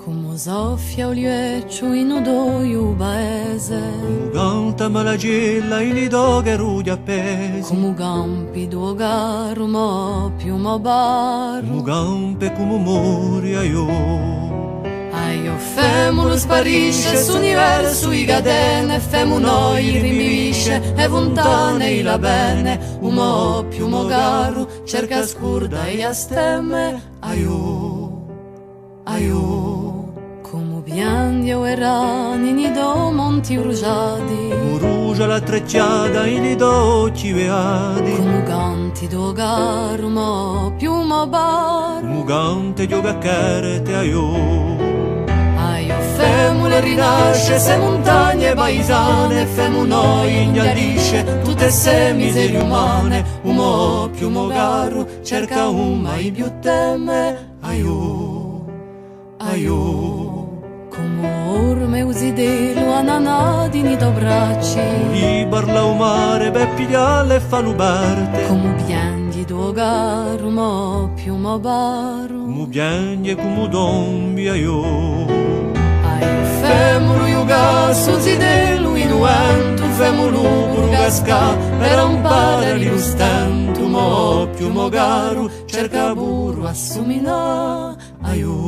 Come soffia o lieccio in odoio paese, Come canta malagella in i doghe rugli appesi, come campi d'uo caro mo più mo bar. come campe come mori a io. Aio femolo sparisce s'universo i catene, femu noi rimisce e lontane la bene, umo più mo caro cerca scurda e a stemme. Aiù, come piange o erani in i do monti bruciati, Come rugia la trecciata in i docci veati, come canti do caro mo più mo bar. come cante giove a carete a io. Aio femule rinasce se montagne paesane, femu noi ignadisce tutte se miserie umane, umo più mo caro cerca un mai più teme. Aiù, come orme usidelo ananati ni do bracci, Libarla o mare per pigliarla e fanno parte, come piangi tuo caro mo più mo baro. come piange come dombi a io. Aio femulu iuga susidelu in uentu, femulu burgasca per ampare li stento, mo più mo garu cerca buru assumina. Aiù,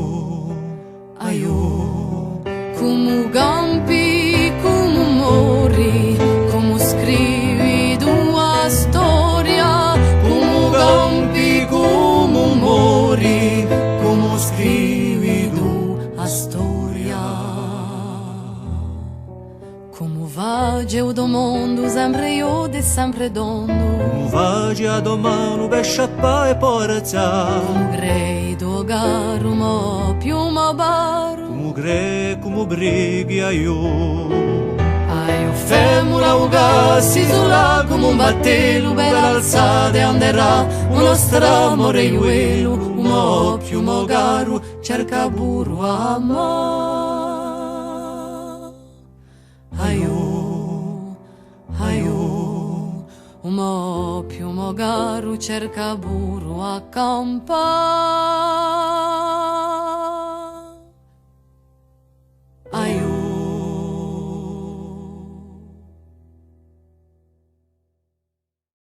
come campi, come mori, come scrivi tua storia, come campi, come mori, come scrivi tua storia. Come vage o do mondo, sempre io e sempre dondo, Come vagi a domani per sciappare e poi razzare, come credo caro mo più mo baro. come crei, come brighi a io. Aio femula ugassi sulla come un battelo per alzate anderà uno stramore iuelo, umo più mo caro cerca buru a ma. Aiù, umo più mo caro cerca buru a campa.